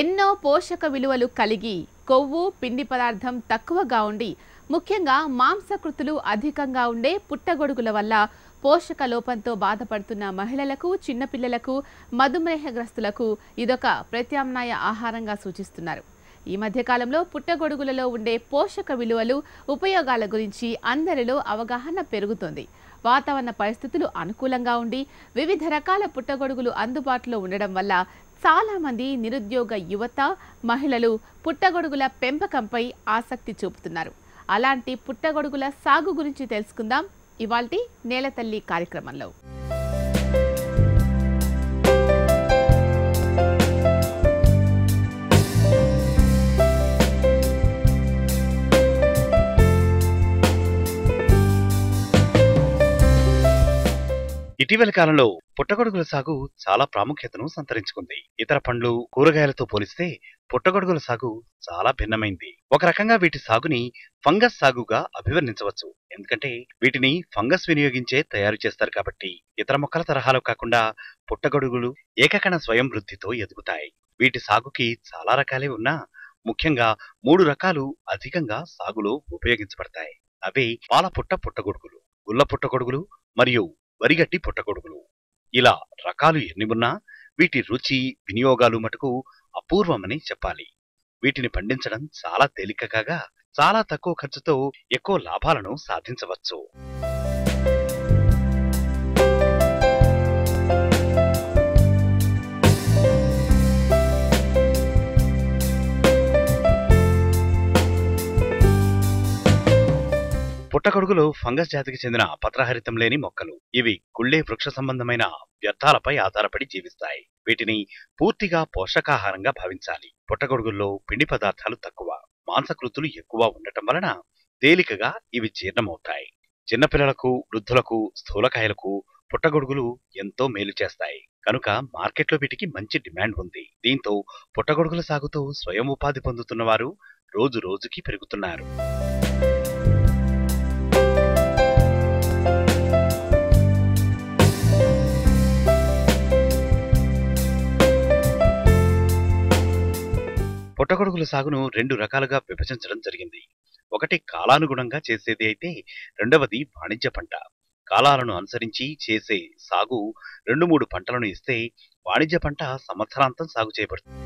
ఎన్నో పోషక విలువలు కలిగి కొవ్వు పిండి పదార్థం తక్కువగా ఉండి ముఖ్యంగా మాంసకృతులు అధికంగా ఉండే పుట్టగొడుగుల వల్ల పోషక లోపంతో బాధపడుతున్న మహిళలకు చిన్నపిల్లలకు మధుమేహగ్రస్తులకు ఇదొక ప్రత్యామ్నాయ ఆహారంగా సూచిస్తున్నారు. ఈ మధ్య కాలంలో పుట్టగొడుగులలో ఉండే పోషక విలువలు ఉపయోగాల గురించి అందరిలో అవగాహన పెరుగుతోంది. వాతావరణ పరిస్థితులు అనుకూలంగా ఉండి వివిధ రకాల పుట్టగొడుగులు అందుబాటులో ఉండడం వల్ల చాలా మంది నిరుద్యోగ యువత మహిళలు పుట్టగొడుగుల పెంపకంపై ఆసక్తి చూపుతున్నారు. అలాంటి పుట్టగొడుగుల సాగు గురించి తెలుసుకుందాం ఇవాల్టి నేలతల్లి కార్యక్రమంలో. ఇటీవలి కాలంలో పుట్టగొడుగుల సాగు చాలా ప్రాముఖ్యతను సంతరించుకుంది. ఇతర పండ్లు కూరగాయలతో పోలిస్తే పుట్టగొడుగుల సాగు చాలా భిన్నమైంది. ఒక రకంగా వీటి సాగుని ఫంగస్ సాగుగా అభివర్ణించవచ్చు. ఎందుకంటే వీటిని ఫంగస్ వినియోగించే తయారు చేస్తారు కాబట్టి. ఇతర మొక్కల తరహాలో కాకుండా పుట్టగొడుగులు ఏకకణ స్వయం వృద్ధితో ఎదుగుతాయి. వీటి సాగుకి చాలా రకాలే ఉన్నా ముఖ్యంగా 3 రకాలు అధికంగా సాగులో ఉపయోగించబడతాయి. అవి పాలపుట్ట పుట్టగొడుగులు, గుల్ల పుట్టగొడుగులు మరియు వరిగడ్డి పుట్టగొడుగులు. ఇలా రకాలు ఎన్ని ఉన్నా వీటి రుచి వినియోగాలు మటుకు అపూర్వమని చెప్పాలి. వీటిని పండించడం చాలా తేలిక కాగా చాలా తక్కువ ఖర్చుతో ఎక్కువ లాభాలను సాధించవచ్చు. పుట్టగొడుగులు ఫంగస్ జాతికి చెందిన పత్రహరితం లేని మొక్కలు. ఇవి కుళ్ళే వృక్ష సంబంధమైన వ్యర్థాలపై ఆధారపడి జీవిస్తాయి. వీటిని పూర్తిగా పోషకాహారంగా భావించాలి. పుట్టగొడుగుల్లో పిండి పదార్థాలు తక్కువ, మాంసకృతులు ఎక్కువ ఉండటం వలన తేలికగా ఇవి జీర్ణమవుతాయి. చిన్నపిల్లలకు, వృద్ధులకు, స్థూలకాయలకు పుట్టగొడుగులు ఎంతో మేలు చేస్తాయి. కనుక మార్కెట్లో వీటికి మంచి డిమాండ్ ఉంది. దీంతో పుట్టగొడుగుల సాగుతో స్వయం ఉపాధి పొందుతున్న వారు రోజు రోజుకి పెరుగుతున్నారు. పుట్టగొడుగుల సాగును 2 రకాలుగా విభజించడం జరిగింది. ఒకటి కాలానుగుణంగా చేసేది అయితే రెండవది వాణిజ్య పంట. కాలాలను అనుసరించి చేసే సాగు 2-3 పంటలను ఇస్తే వాణిజ్య పంట సంవత్సరాంతం సాగు చేయబడుతుంది.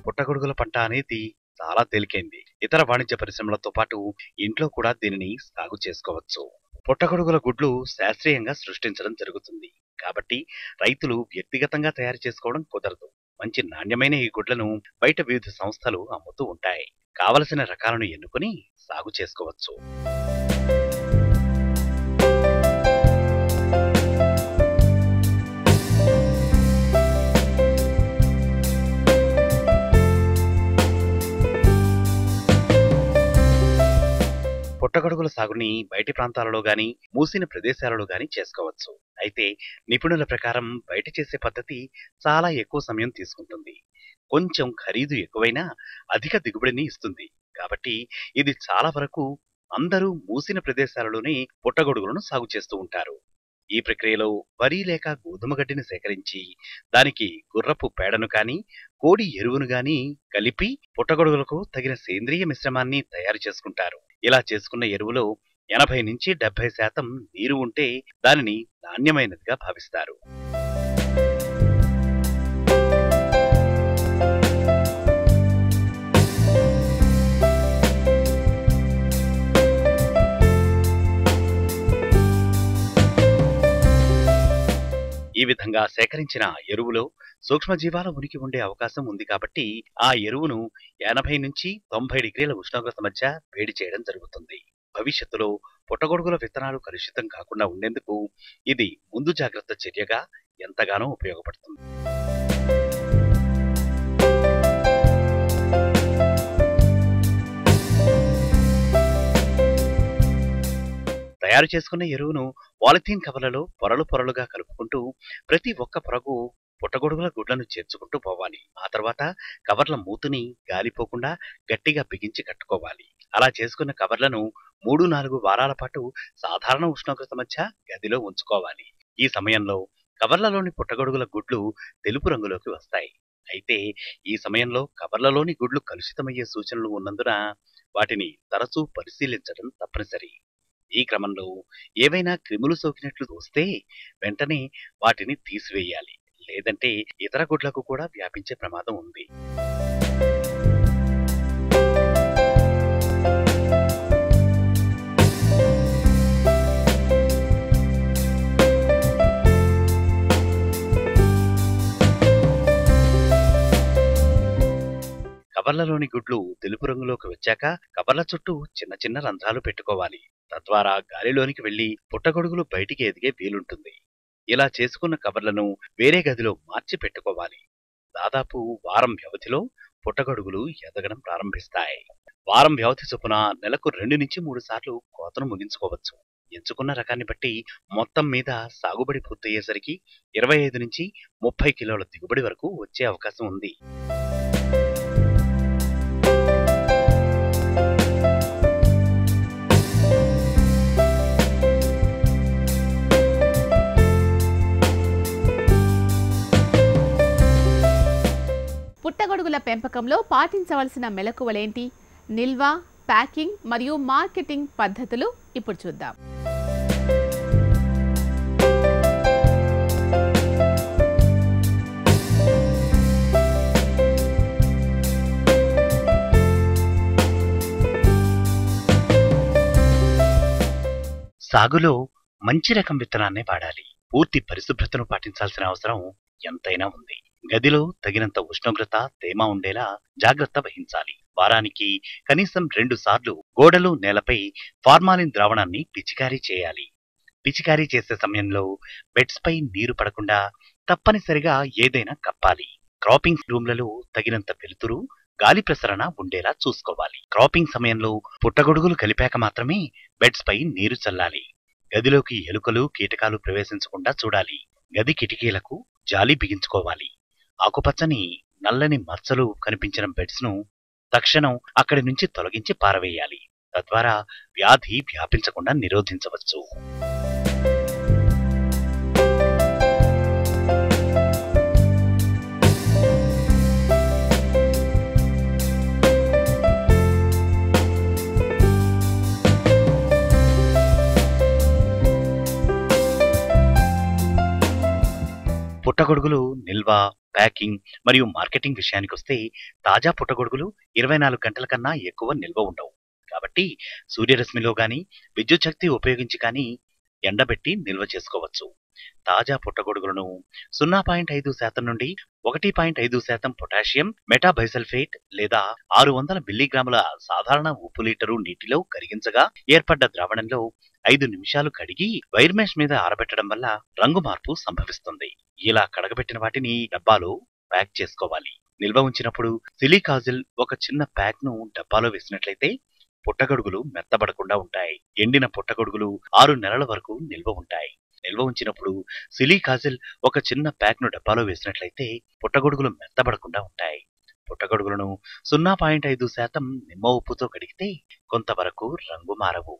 పుట్టగొడుగుల పంట అనేది చాలా తేలికైంది. ఇతర వాణిజ్య పరిశ్రమలతో పాటు ఇంట్లో కూడా దీనిని సాగు చేసుకోవచ్చు. పుట్టగొడుగుల గుడ్లు శాస్త్రీయంగా సృష్టించడం జరుగుతుంది కాబట్టి రైతులు వ్యక్తిగతంగా తయారు చేసుకోవడం కుదరదు. మంచి నాణ్యమైన ఈ గుడ్లను బయట వివిధ సంస్థలు అమ్ముతూ ఉంటాయి. కావలసిన రకాలను ఎన్నుకుని సాగు చేసుకోవచ్చు. పుట్టగొడుగుల సాగుని బయటి ప్రాంతాలలో గాని మూసిన ప్రదేశాలలో గాని చేసుకోవచ్చు. అయితే నిపుణుల ప్రకారం బయట చేసే పద్ధతి చాలా ఎక్కువ సమయం తీసుకుంటుంది. కొంచెం ఖరీదు ఎక్కువైనా అధిక దిగుబడిని ఇస్తుంది. కాబట్టి ఇది చాలా వరకు అందరూ మూసిన ప్రదేశాలలోనే పుట్టగొడుగులను సాగు చేస్తూ ఉంటారు. ఈ ప్రక్రియలో వరి లేక గోధుమ గడ్డిని సేకరించి దానికి గుర్రపు పేడను కాని కోడి ఎరువును గాని కలిపి పుట్టగొడుగులకు తగిన సేంద్రియ మిశ్రమాన్ని తయారు చేసుకుంటారు. ఇలా చేసుకున్న ఎరువులో 80-70% నీరు ఉంటే దానిని నాణ్యమైనదిగా భావిస్తారు. ఈ విధంగా సేకరించిన ఎరువులో సూక్ష్మజీవాల ఉనికి ఉండే అవకాశం ఉంది కాబట్టి ఆ ఎరువును 80-90 డిగ్రీల ఉష్ణోగ్రత మధ్య వేడి చేయడం జరుగుతుంది. భవిష్యత్తులో పుట్టగొడుగుల విత్తనాలు కలుషితం కాకుండా ఉండేందుకు ఇది ముందు జాగ్రత్త చర్యగా ఎంతగానో ఉపయోగపడుతుంది. తయారు చేసుకున్న ఎరువును పాలిథీన్ కవర్లలో పొరలు పొరలుగా కలుపుకుంటూ ప్రతి ఒక్క పొరకు పుట్టగొడుగుల గుడ్లను చేర్చుకుంటూ పోవాలి. ఆ తర్వాత కవర్ల మూతిని గాలిపోకుండా గట్టిగా బిగించి కట్టుకోవాలి. అలా చేసుకున్న కవర్లను 3-4 వారాల పాటు సాధారణ ఉష్ణోగ్రత మధ్య గదిలో ఉంచుకోవాలి. ఈ సమయంలో కవర్లలోని పుట్టగొడుగుల గుడ్లు తెలుపు రంగులోకి వస్తాయి. అయితే ఈ సమయంలో కవర్లలోని గుడ్లు కలుషితమయ్యే సూచనలు ఉన్నందున వాటిని తరచూ పరిశీలించడం తప్పనిసరి. ఈ క్రమంలో ఏవైనా క్రిములు సోకినట్లు వస్తే వెంటనే వాటిని తీసివేయాలి. లేదంటే ఇతర గుడ్లకు కూడా వ్యాపించే ప్రమాదం ఉంది. కవర్లలోని గుడ్లు తెలుపు రంగులోకి వచ్చాక కవర్ల చుట్టూ చిన్న చిన్న రంధ్రాలు పెట్టుకోవాలి. తద్వారా గాలిలోనికి వెళ్లి పుట్టగొడుగులు బయటికి ఎదిగే వీలుంటుంది. ఇలా చేసుకున్న కవర్లను వేరే గదిలో మార్చి పెట్టుకోవాలి. దాదాపు వారం వ్యవధిలో పుట్టగొడుగులు ఎదగడం ప్రారంభిస్తాయి. వారం వ్యవధి చొప్పున నెలకు 2-3 సార్లు కోతను ముగించుకోవచ్చు. ఎంచుకున్న రకాన్ని బట్టి మొత్తం మీద సాగుబడి పూర్తయ్యేసరికి 25-30 కిలోల దిగుబడి వరకు వచ్చే అవకాశం ఉంది. పుట్టగొడుగుల పెంపకంలో పాటించవలసిన మెలకువలేంటి? నిల్వ, ప్యాకింగ్ మరియు మార్కెటింగ్ పద్ధతులు ఇప్పుడు చూద్దాం. సాగులో మంచి రకం విత్తనాన్నే వాడాలి. పూర్తి పరిశుభ్రతను పాటించాల్సిన అవసరం ఎంతైనా ఉంది. గదిలో తగినంత ఉష్ణోగ్రత, తేమ ఉండేలా జాగ్రత్త వహించాలి. వారానికి కనీసం 2 సార్లు గోడలు, నేలపై ఫార్మాలిన్ ద్రావణాన్ని పిచికారీ చేయాలి. పిచికారీ చేసే సమయంలో బెడ్స్ పై నీరు పడకుండా తప్పనిసరిగా ఏదైనా కప్పాలి. క్రాపింగ్ రూమ్లలో తగినంత వెలుతురు, గాలి ప్రసరణ ఉండేలా చూసుకోవాలి. క్రాపింగ్ సమయంలో పుట్టగొడుగులు కలిపాక మాత్రమే బెడ్స్ పై నీరు చల్లాలి. గదిలోకి ఎలుకలు, కీటకాలు ప్రవేశించకుండా చూడాలి. గది కిటికీలకు జాలి బిగించుకోవాలి. ఆకుపచ్చని, నల్లని మచ్చలు కనిపించిన బెడ్స్ ను తక్షణం అక్కడి నుంచి తొలగించి పారవేయాలి. తద్వారా వ్యాధి వ్యాపించకుండా నిరోధించవచ్చు. పుట్టగొడుగులు నిల్వ, ప్యాకింగ్ మరియు మార్కెటింగ్ విషయానికొస్తే తాజా పుట్టగొడుగులు 24 గంటల కన్నా ఎక్కువ నిల్వ ఉండవు. కాబట్టి సూర్యరశ్మిలో గాని, విద్యుత్ శక్తి ఉపయోగించి కానీ ఎండబెట్టి నిల్వ చేసుకోవచ్చు. తాజా పుట్టగొడుగులను 0.5% నుండి 1.5% పొటాషియం మెటాబైసల్ఫేట్ లేదా 600 మిల్లీగ్రాముల సాధారణ ఉప్పు లీటరు నీటిలో కరిగించగా ఏర్పడ్డ ద్రావణంలో 5 నిమిషాలు కడిగి వైర్ మెష్ మీద ఆరబెట్టడం వల్ల రంగు మార్పు సంభవిస్తుంది. ఇలా కడగబెట్టిన వాటిని డబ్బాలో ప్యాక్ చేసుకోవాలి. నిల్వ ఉంచినప్పుడు సిలికాజిల్ ఒక చిన్న ప్యాక్ ను డబ్బాలో వేసినట్లయితే పుట్టగొడుగులు మెత్తబడకుండా ఉంటాయి. ఎండిన పుట్టగొడుగులు 6 నెలల వరకు నిల్వ ఉంటాయి. నిల్వ ఉంచినప్పుడు సిలికాజిల్ ఒక చిన్న ప్యాక్ ను డబ్బాలో వేసినట్లయితే పుట్టగొడుగులు మెత్తబడకుండా ఉంటాయి. పుట్టగొడుగులను 0.5% నిమ్మ ఉప్పుతో కడిగితే కొంతవరకు రంగు మారవు.